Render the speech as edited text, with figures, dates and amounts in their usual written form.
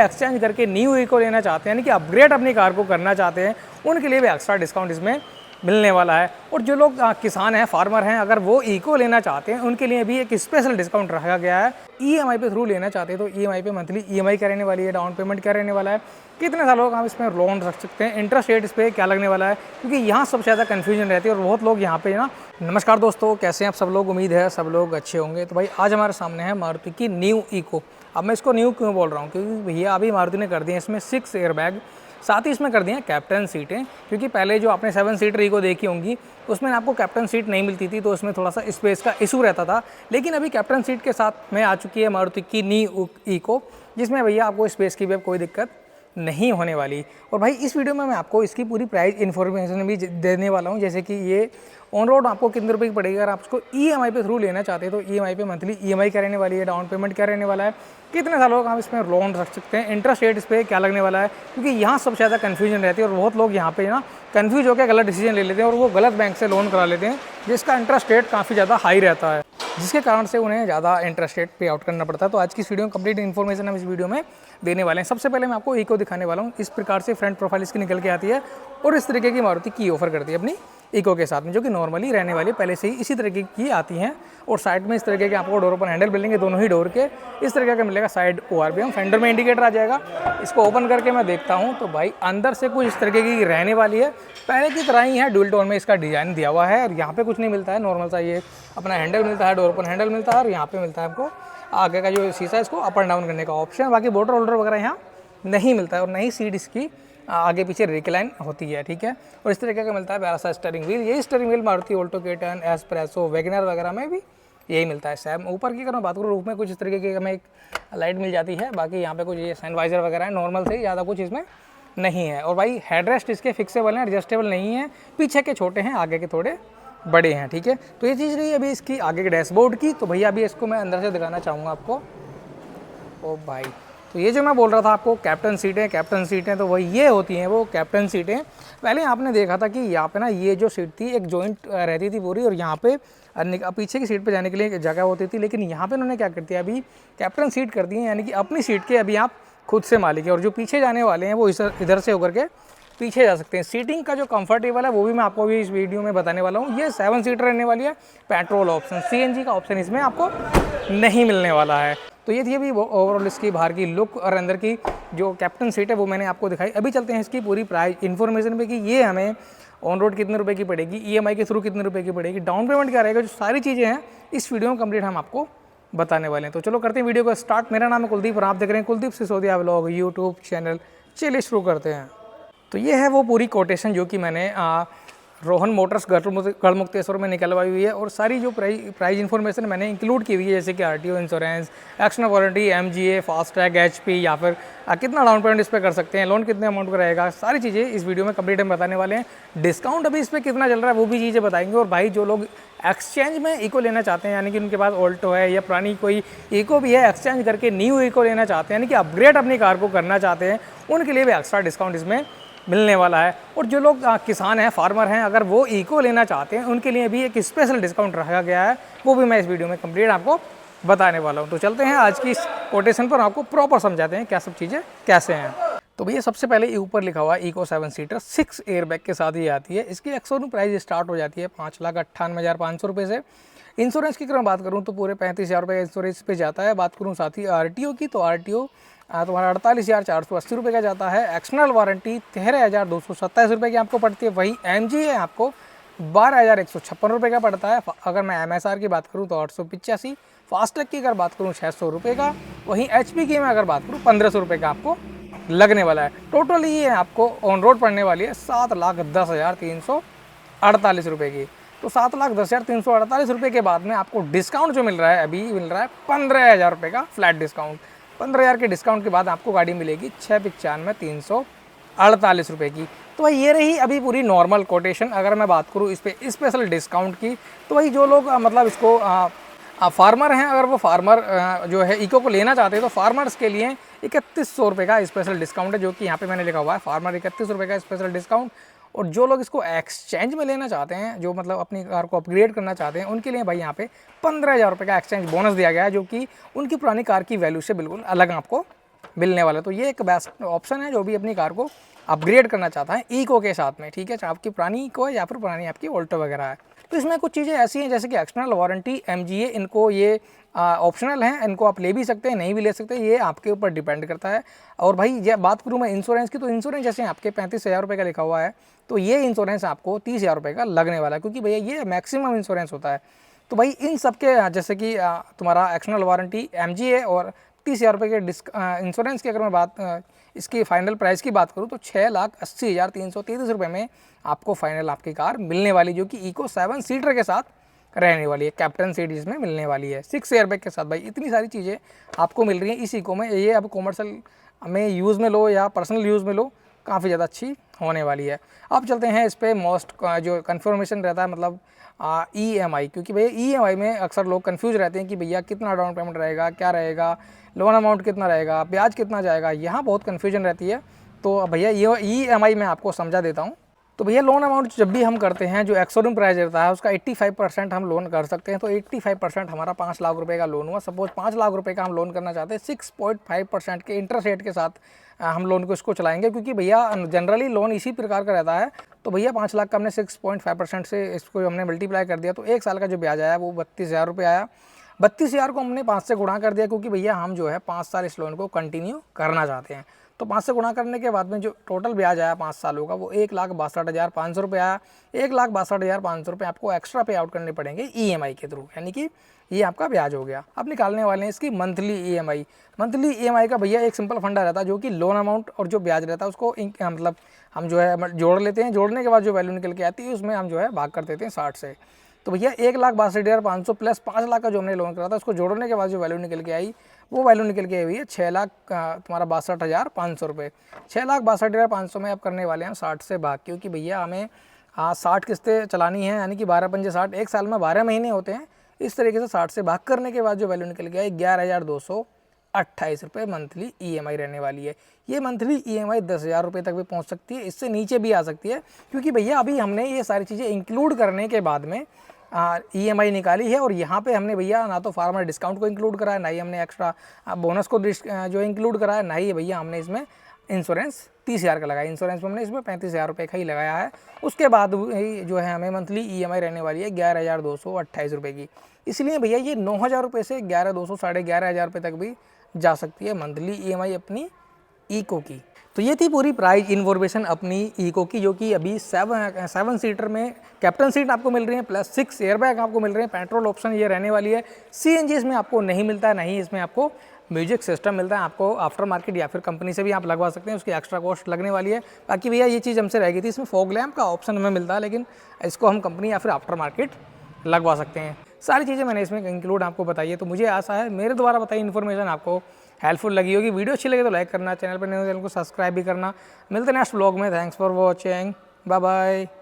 Exchange करके new eco लेना चाहते हैं, यानी कि अपग्रेड अपनी कार को करना चाहते हैं, उनके लिए भी एक्स्ट्रा डिस्काउंट इसमें मिलने वाला है। और जो लोग किसान हैं, फार्मर हैं, अगर वो इको लेना चाहते हैं उनके लिए भी एक स्पेशल डिस्काउंट रखा गया है। ईएमआई पे थ्रू लेना चाहते हैं तो ईएमआई पे मंथली ईएमआई क्या रहने वाली है, डाउन पेमेंट क्या रहने वाला है, कितने सालों का हम इसमें लोन रख सकते हैं, इंटरेस्ट रेट इस पर क्या लगने वाला है, क्योंकि यहाँ सबसे ज़्यादा कन्फ्यूजन रहती है और बहुत लोग यहाँ पे ना। नमस्कार दोस्तों, कैसे हैं आप सब लोग, उम्मीद है सब लोग अच्छे होंगे। तो भाई आज हमारे सामने है मारुति की न्यू इको। अब मैं इसको न्यू क्यों बोल रहा हूँ, क्योंकि भैया अभी मारुति ने कर दिए इसमें 6 एयरबैग, साथ ही इसमें कर दिए हैं कैप्टन सीटें। क्योंकि पहले जो आपने 7 सीटर इको देखी होंगी उसमें आपको कैप्टन सीट नहीं मिलती थी, तो उसमें थोड़ा सा स्पेस का इशू रहता था। लेकिन अभी कैप्टन सीट के साथ में आ चुकी है मारुति की न्यू इको, जिसमें भैया आपको स्पेस की भी अब कोई दिक्कत नहीं होने वाली। और भाई इस वीडियो में मैं आपको इसकी पूरी प्राइस इन्फॉर्मेशन भी देने वाला हूँ, जैसे कि ये ऑन रोड आपको कितने रुपए की पड़ेगी। अगर आप इसको ईएमआई पे थ्रू लेना चाहते हैं तो ईएमआई पे मंथली ईएमआई क्या रहने वाली है, डाउन पेमेंट क्या रहने वाला है, कितने सालों का हम इसमें लोन रख सकते हैं, इंटरेस्ट रेट इस पर क्या लगने वाला है, क्योंकि यहाँ सबसे ज़्यादा कन्फ्यूजन रहती है और बहुत लोग यहाँ पे ना कन्फ्यूज होकर गलत डिसीजन ले लेते हैं और वो गलत बैंक से लोन करा लेते हैं, जिसका इंटरेस्ट रेट काफ़ी ज़्यादा हाई रहता है, जिसके कारण से उन्हें ज़्यादा इंटरेस्ट रेट पे आउट करना पड़ता है। तो आज की इस वीडियो में कंप्लीट इन्फॉर्मेशन हम इस वीडियो में देने वाले हैं। सबसे पहले मैं आपको इको दिखाने वाला हूँ। इस प्रकार से फ्रंट प्रोफाइल इसकी निकल के आती है और इस तरीके की मारुति की ऑफर करती है अपनी इको के साथ में, जो कि नॉर्मली रहने वाली पहले से ही इसी तरीके की आती हैं। और साइड में इस तरीके के आपको डोर ओपन हैंडल मिलेंगे, दोनों ही डोर के इस तरीके का मिलेगा साइड ओआरबीएम। फेंडर में इंडिकेटर आ जाएगा। इसको ओपन करके मैं देखता हूँ तो भाई अंदर से कुछ इस तरीके की रहने वाली है, पहले की तरह ही है, डुअल टोन में इसका डिजाइन दिया हुआ है। और यहाँ पे कुछ नहीं मिलता है, नॉर्मल सा ये अपना हैंडल मिलता है, डोर ओपन हैंडल मिलता है और यहाँ पे मिलता है आपको आगे का जो शीशा है इसको अप एंड डाउन करने का ऑप्शन। बाकी बोटल होल्डर वगैरह यहाँ नहीं मिलता है और नई सीट इसकी आगे पीछे रिक्लाइन होती है, ठीक है। और इस तरीके का मिलता है प्यारा सा स्टीयरिंग व्हील। यही स्टीयरिंग व्हील मारुति ऑल्टो के10, एस्प्रेसो, वैगनर वगैरह में भी यही मिलता है सेम। ऊपर की अगर मैं बात करूँ, रूफ में कुछ इस तरीके की हमें एक लाइट मिल जाती है। बाकी यहाँ पे कुछ ये सनवाइजर वगैरह है, नॉर्मल से ज़्यादा कुछ इसमें नहीं है। और भाई हेडरेस्ट इसके फिक्सेबल हैं, एडजस्टेबल नहीं है, पीछे के छोटे हैं, आगे के थोड़े बड़े हैं, ठीक है। तो ये चीज़ रही अभी इसकी आगे के डैशबोर्ड की। तो भैया अभी इसको मैं अंदर से दिखाना चाहूँगा आपको। ओ भाई, तो ये जो मैं बोल रहा था आपको कैप्टन सीटें तो वही ये होती हैं, वो कैप्टन सीटें। पहले आपने देखा था कि यहाँ पे ना ये जो सीट थी एक जॉइंट रहती थी पूरी, और यहाँ पे पीछे की सीट पे जाने के लिए जगह होती थी। लेकिन यहाँ पे उन्होंने क्या कर दिया, अभी कैप्टन सीट कर दी है, यानी कि अपनी सीट के अभी आप खुद से मालिक है। और जो पीछे जाने वाले हैं वो इधर से होकर के पीछे जा सकते हैं। सीटिंग का जो कंफर्टेबल है वो भी मैं आपको अभी इस वीडियो में बताने वाला हूँ। ये 7 सीटर रहने वाली है, पेट्रोल ऑप्शन, सीएनजी का ऑप्शन इसमें आपको नहीं मिलने वाला है। तो ये थी अभी ओवरऑल इसकी बाहर की लुक और अंदर की जो कैप्टन सीट है वो मैंने आपको दिखाई। अभी चलते हैं इसकी पूरी प्राइस इन्फॉर्मेशन पे कि ये हमें ऑन रोड कितने रुपए की पड़ेगी, ईएमआई के थ्रू कितने रुपए की पड़ेगी, डाउन पेमेंट क्या रहेगा, जो सारी चीज़ें हैं इस वीडियो में कंप्लीट हम आपको बताने वाले हैं। तो चलो करते हैं वीडियो को स्टार्ट। मेरा नाम है कुलदीप और आप देख रहे हैं Kuldeep Sisodia vlog YouTube channel. चलिए शुरू करते हैं। तो ये है वो पूरी कोटेशन जो कि मैंने रोहन मोटर्स गढ़मुक्तेश्वर में निकलवाई हुई है। और सारी जो प्राइस इन्फॉर्मेशन मैंने इंक्लूड की हुई है, जैसे कि RTO, insurance, external warranty, MGA, fast track, HP, या फिर कितना डाउन पेमेंट इस पर कर सकते हैं, लोन कितने अमाउंट का रहेगा, सारी चीज़ें इस वीडियो में कंप्लीट हम बताने वाले हैं। डिस्काउंट अभी इस पर कितना चल रहा है वो भी चीज़ें बताएंगे। और भाई जो लोग एक्सचेंज में इको लेना चाहते हैं, यानी कि उनके पास ऑल्टो है या पुरानी कोई इको भी है, एक्सचेंज करके न्यू इको लेना चाहते हैं, यानी कि अपग्रेड अपनी कार को करना चाहते हैं, उनके लिए भी एक्स्ट्रा डिस्काउंट इसमें मिलने वाला है। और जो लोग किसान हैं, फार्मर हैं, अगर वो इको लेना चाहते हैं उनके लिए भी एक स्पेशल डिस्काउंट रखा गया है, वो भी मैं इस वीडियो में कंप्लीट आपको बताने वाला हूँ। तो चलते हैं आज की इस कोटेशन पर, आपको प्रॉपर समझाते हैं क्या सब चीज़ें कैसे हैं। तो भैया सबसे पहले ऊपर लिखा हुआ है इको 7 सीटर 6 एयरबैग के साथ ही आती है। इसकी एक्सोरूम प्राइस स्टार्ट हो जाती है 5,98,500 रुपये से। इंश्योरेंस की अगर मैं बात करूँ तो पूरे 35,000 रुपये इंश्योरेंस पे जाता है। बात करूँ साथ ही आरटीओ की, तो आरटीओ तुम्हारा 48,480 रुपये का जाता है। एक्सटर्नल वारंटी 13,227 रुपये की आपको पड़ती है। वही एमजीए आपको 12,156 रुपये का पड़ता है। अगर मैं एमएसआर की बात करूँ तो 885। फास्टैग की अगर बात करूँ 600 रुपये का। वहीं एचपी की मैं अगर बात करूँ 1,500 रुपये का आपको लगने वाला है। टोटल ये आपको ऑन रोड पड़ने वाली है 7,10,348 रुपये की। तो 7,10,348 रुपये के बाद में आपको डिस्काउंट जो मिल रहा है, अभी मिल रहा है 15,000 रुपये का फ्लैट डिस्काउंट। 15,000 के डिस्काउंट के बाद आपको गाड़ी मिलेगी 6,95,348 रुपये की। तो भाई ये रही अभी पूरी नॉर्मल कोटेशन। अगर मैं बात करूँ इस पर स्पेशल डिस्काउंट की, तो भाई जो लोग मतलब इसको फार्मर हैं, अगर वो फार्मर जो है इको को लेना चाहते हैं तो फार्मर्स के लिए 3,100 रुपये का स्पेशल डिस्काउंट है, जो कि यहाँ पे मैंने लिखा हुआ है फार्मर 3,100 रुपये का स्पेशल डिस्काउंट। और जो लोग इसको एक्सचेंज में लेना चाहते हैं, जो मतलब अपनी कार को अपग्रेड करना चाहते हैं, उनके लिए भाई यहाँ पे 15,000 रुपये का एक्सचेंज बोनस दिया गया है, जो कि उनकी पुरानी कार की वैल्यू से बिल्कुल अलग आपको मिलने वाला है। तो ये एक बेस्ट ऑप्शन है जो भी अपनी कार को अपग्रेड करना चाहता है इको के साथ में, ठीक है, चाहे आपकी पुरानी इको है या फिर पुरानी आपकी ऑल्टो वगैरह है। तो इसमें कुछ चीज़ें ऐसी हैं जैसे कि एक्सटर्नल वारंटी, MGA, इनको ये ऑप्शनल हैं, इनको आप ले भी सकते हैं, नहीं भी ले सकते, ये आपके ऊपर डिपेंड करता है। और भाई जब बात करूँ मैं इंश्योरेंस की, तो इंश्योरेंस जैसे आपके 35,000 रुपये का लिखा हुआ है, तो ये इंश्योरेंस आपको 30,000 रुपये का लगने वाला है, क्योंकि भैया ये मैक्सिमम इंश्योरेंस होता है। तो भाई इन सब के जैसे कि तुम्हारा एक्सटर्नल वारंटी, MGA और 30,000 रुपये के इंश्योरेंस की अगर मैं बात इसकी फाइनल प्राइस की बात करूँ तो 6,80,333 रुपये में आपको फाइनल आपकी कार मिलने वाली, जो कि इको 7 सीटर के साथ रहने वाली है, कैप्टन सीट इसमें मिलने वाली है, 6 एयरबैग के साथ। भाई इतनी सारी चीज़ें आपको मिल रही हैं इस इको में। ये अब कॉमर्शियल में यूज़ में लो या पर्सनल यूज़ में लो, काफ़ी ज़्यादा अच्छी होने वाली है। अब चलते हैं इस पर मोस्ट जो कन्फर्मेशन रहता है, मतलब EMI, क्योंकि भैया EMI में अक्सर लोग कंफ्यूज रहते हैं कि भैया कितना डाउन पेमेंट रहेगा, क्या रहेगा, लोन अमाउंट कितना रहेगा, ब्याज कितना जाएगा, यहाँ बहुत कन्फ्यूजन रहती है। तो भैया ये EMI मैं आपको समझा देता हूँ। तो भैया लोन अमाउंट जब भी हम करते हैं, जो एक्स-शोरूम प्राइस रहता है उसका 85% हम लोन कर सकते हैं। तो 85% हमारा 5 लाख रुपए का लोन हुआ। सपोज 5 लाख रुपए का हम लोन करना चाहते हैं, 6.5% के इंटरेस्ट रेट के साथ हम लोन को इसको चलाएंगे, क्योंकि भैया जनरली लोन इसी प्रकार का रहता है। तो भैया 5 लाख का हमने 6.5% से इसको हमने मल्टीप्लाई कर दिया, तो एक साल का जो ब्याज आया वो 32,000 रुपये आया। 32,000 को हमने 5 से गुणा कर दिया, क्योंकि भैया हम जो है 5 साल इस लोन को कंटिन्यू करना चाहते हैं। तो 5 से गुणा करने के बाद में जो टोटल ब्याज आया 5 सालों का वो 1,62,500 रुपये आया। 1,62,500 रुपये आपको एक्स्ट्रा पे आउट करने पड़ेंगे EMI के थ्रू, यानी कि ये आपका ब्याज हो गया। अब निकालने वाले हैं इसकी मंथली EMI। मंथली EMI का भैया एक सिंपल फंडा रहता है, जो कि लोन अमाउंट और जो ब्याज रहता है उसको मतलब हम जो है जोड़ लेते हैं। जोड़ने के बाद जो वैल्यू निकल के आती है उसमें हम जो है भाग कर देते हैं 60 से। तो भैया 1,62,500 प्लस 5 लाख का जो हमने लोन करा था उसको जोड़ने के बाद जो वैल्यू निकल के आई, वो वैल्यू निकल के आई हुई है 6,00,000 तुम्हारा 62,500 रुपये। 6,62,500 में अब करने वाले हैं 60 से भाग, क्योंकि भैया हमें 60 किस्तें चलानी है, यानी कि 12 पंजे 60, एक साल में 12 महीने होते हैं। इस तरीके से 60 से भाग करने के बाद जो वैल्यू निकल के आई 11,228 रुपये मंथली EMI रहने वाली है। ये मंथली EMI 10,000 रुपये तक भी पहुंच सकती है, इससे नीचे भी आ सकती है, क्योंकि भैया अभी हमने ये सारी चीज़ें इंक्लूड करने के बाद में EMI निकाली है। और यहाँ पे हमने भैया ना तो फार्मर डिस्काउंट को इंक्लूड करा है, ना ही हमने एक्स्ट्रा बोनस को जो इंक्लूड करा है, ना ही भैया हमने इसमें इंश्योरेंस 30,000 का लगाया। इंश्योरेंस में हमने इसमें 35,000 रुपये का ही लगाया है। उसके बाद जो है हमें मंथली EMI रहने वाली है 11,228 रुपये की। इसलिए भैया ये 9,000 रुपये से 11,200 साढ़े 11,000 रुपये तक भी जा सकती है मंथली EMI अपनी इको की। तो ये थी पूरी प्राइस इन्फॉर्मेशन अपनी इको की, जो कि अभी 7 सीटर में कैप्टन सीट आपको मिल रही है, प्लस 6 एयरबैग आपको मिल रहे हैं। पेट्रोल ऑप्शन ये रहने वाली है। CNG इसमें आपको नहीं मिलता है, नहीं इसमें आपको म्यूजिक सिस्टम मिलता है। आपको आफ्टर मार्केट या फिर कंपनी से भी आप लगवा सकते हैं, उसकी एक्स्ट्रा कॉस्ट लगने वाली है। बाकी भैया ये चीज़ हमसे रह गई थी, इसमें फॉग लैम्प का ऑप्शन हमें मिलता है, लेकिन इसको हम कंपनी या फिर आफ्टर मार्केट लगवा सकते हैं। सारी चीज़ें मैंने इसमें इंक्लूड आपको बताई है। तो मुझे आशा है मेरे द्वारा बताई इन्फॉर्मेशन आपको हेल्पफुल लगी होगी। वीडियो अच्छी लगे तो लाइक करना, चैनल पर नए हो चैनल को सब्सक्राइब भी करना। मिलते हैं नेक्स्ट व्लॉग में। Thanks for watching, bye bye.